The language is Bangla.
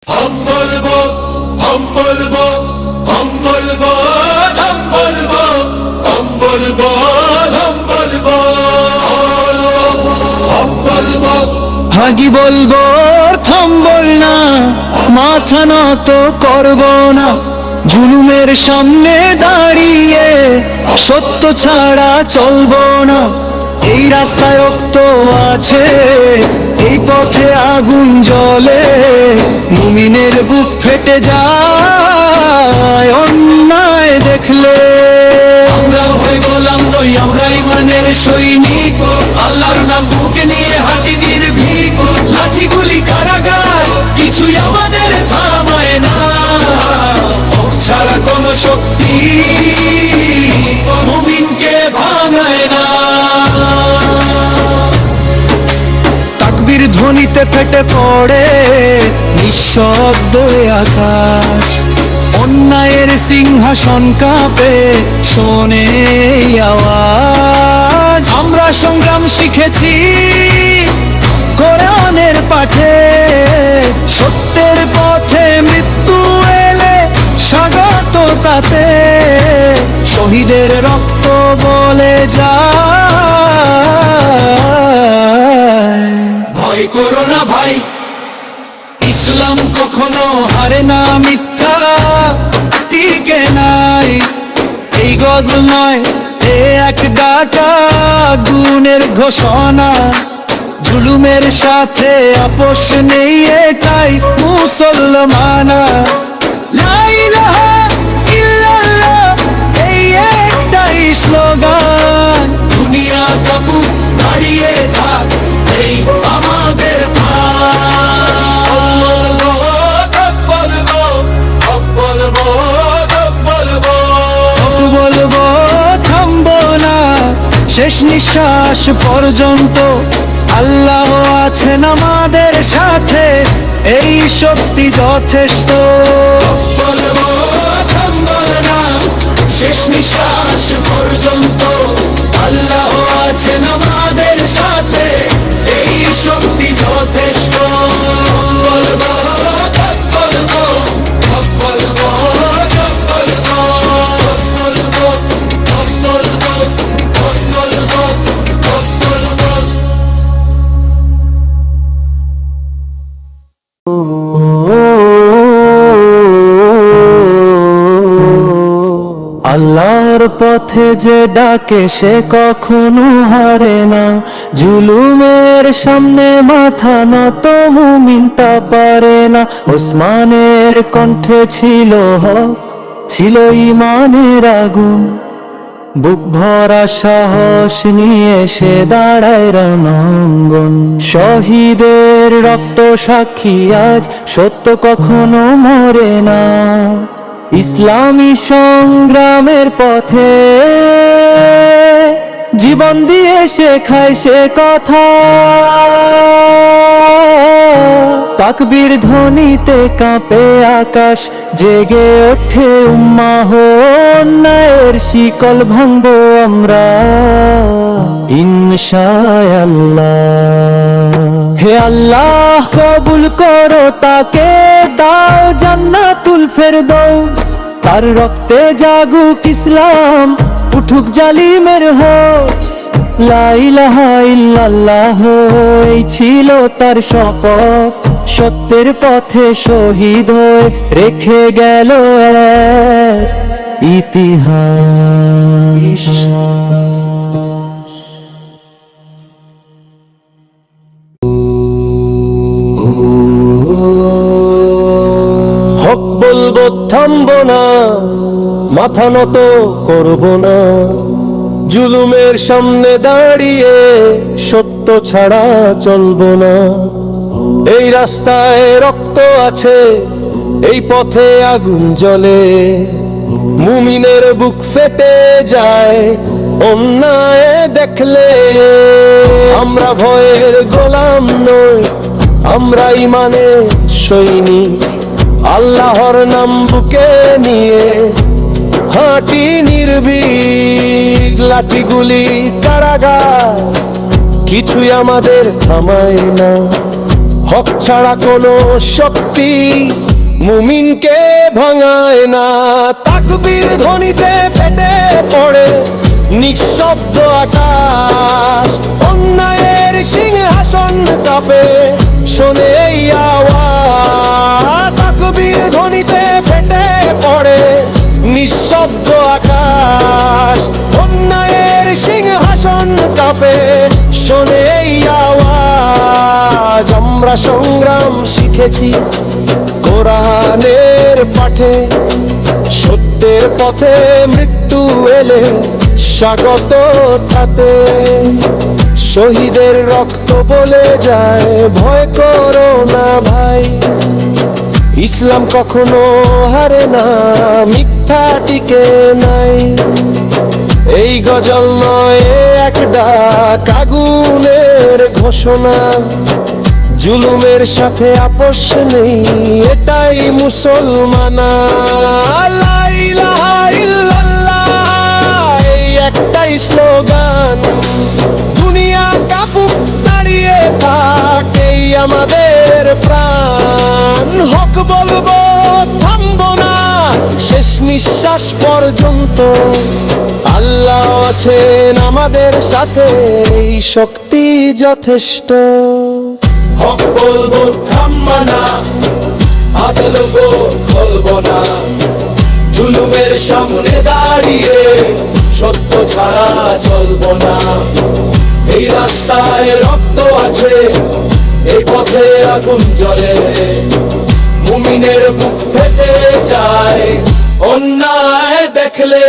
हम बोलबो हम बोलबो हम बोलबो हम बोलबो हम बोलबो हम बोलबो हम बोलबो ভাগি বলবো থামবল না, মাথা নত করব না। জুলুমের সামনে দাঁড়িয়ে সত্য ছাড়া চলবো না। এই রাস্তায় রক্ত আছে, এই পথে আগুন জ্বলে, মুমিনের বুক ফেটে যায় অন্যায় দেখলে। আমরা হয়ে গোলাম নই, আমরা ইমানের সৈনিক, আল্লাহর নাম বুকে নিয়ে হাঁটি নির্ভীক। লাঠি গুলি কারাগার কিছুই আমাদের থামায় না, হক ছাড়া কোনো শক্তি মুমিনকে ভাঙায় না। তাকবীর ধ্বনিতে ফেটে পড়ে নিঃশব্দ আকাশ, অন্যায়ের সিংহাসন কাঁপে শোনে আওয়াজ। আমরা সংগ্রাম শিখেছি কোরআনের পাঠে, সত্যের পথে মৃত্যু এলে স্বাগত তাতে। শহীদের রক্ত বলে যায়, ভয় করো না ভাই, ইসলাম কখনো হারে না, মিথ্যা টিকে নাই। এই গজল নয়, এ এক ডাকা গুণের ঘোষণা। জুলুমের সাথে আপোষ নেই, এটাই মুসলমানা। লা ইলাহা ইল্লাল্লাহ, এই একটাই স্লোগান। দুনিয়া কাপুক দাঁড়িয়ে থাক, এই আমাদের বলবো থামবো না, শেষ নিঃশ্বাস পর্যন্ত। আল্লাহ আছেন আমাদের সাথে, এই শক্তি যথেষ্ট। বলবো থামবো না, শেষ নিঃশ্বাস পর্যন্ত। আল্লাহ আছেন আমাদের সাথে, এই শক্তি যথেষ্ট। বলবো বলবো বলবো আল্লাহর পথে যে ডাকে সে কখনো হারে না। জুলুমের সামনে মাথা নত মুমিন তা পারে না। ওসমানের কণ্ঠে ছিল হক, ছিল ইমানের আগুন। বুক ভরা সাহস নিয়ে সে দাঁড়ায় রণাঙ্গন। শহীদের রক্ত সাক্ষী আজ, সত্য কখনো মরে না। ইসলামী সংগ্রামের পথে জীবন দিয়ে শেখায় সে কথা। তাকবীর ধ্বনিতে কাঁপে আকাশ, জেগে ওঠে উম্মাহ। অন্যায়ের শিকল ভাঙবো আমরা ইনশাআল্লাহ। হে আল্লাহ কবুল করো তাকে, দাও জান্নাতুল ফেরদৌস। তার রক্তে জাগুক ইসলাম, উঠুক জালিমের হোশ। লা ইলাহা ইল্লাল্লাহ, এই ছিল তার শপথ। সত্যের পথে শহীদ হয়ে রেখে গেল এক ইতিহাস। হক বলবো থামবো না, মাথা নত করব না। জুলুমের সামনে দাঁড়িয়ে সত্য ছাড়া চলবো না। এই রাস্তায় রক্ত আছে, এই পথে আগুন জ্বলে, মুমিনের বুক ফেটে যায় অন্যায় দেখলে। আমরা ভয়ের গোলাম নই, আমরা ইমানের সৈনিক। আল্লাহর নাম বুকে নিয়ে হাঁটি নির্ভীক। লাঠি গুলি কারাগার কিছুই আমাদের থামায় না, হক ছাড়া কোনো শক্তি মুমিনকে ভাঙায় না। তাকবীর ধ্বনিতে ফেটে পড়ে নিঃশব্দ আকাশ, অন্যায়ের সিংহাসন কাঁপে শোনে এই আওয়াজ। তাকবীর ধ্বনিতে ফেটে পড়ে নিঃশব্দ আকাশ, অন্যায়ের সিংহাসন কাঁপে শোনে এই আওয়াজ। আমরা সংগ্রাম শিখেছি কোরআনের পাঠে, সত্যের পথে মৃত্যু এলে স্বাগত তাতে। শহীদের রক্ত বলে যায় ভয় করো না ভাই, ইসলাম কখনো হারে না, মিথ্যা টিকে নাই। এই গজল নয় এক ডাক আগুনের ঘোষণা, জুলুমের সাথে আপোষ নেই এটাই মুসলমানা। লা ইলাহা ইল্লাল্লাহ এই একটাই স্লোগান, দুনিয়া কাঁপুক দাঁড়িয়ে থাক এই আমাদের প্রাণ। হক বলবো থামবো না শেষ নিঃশ্বাস পর্যন্ত, আল্লাহ আছেন আমাদের সাথে এই শক্তি যথেষ্ট। হক বলবো থামবো না, আদল গো খুলবো না, জুলুমের সামনে দাঁড়িয়ে সত্য ছাড়া চলবো না। এই রাস্তায় রক্ত আছে, এই পথে আগুন জ্বলে, মুমিনের বুক ফেটে যায় অন্যায় দেখলে।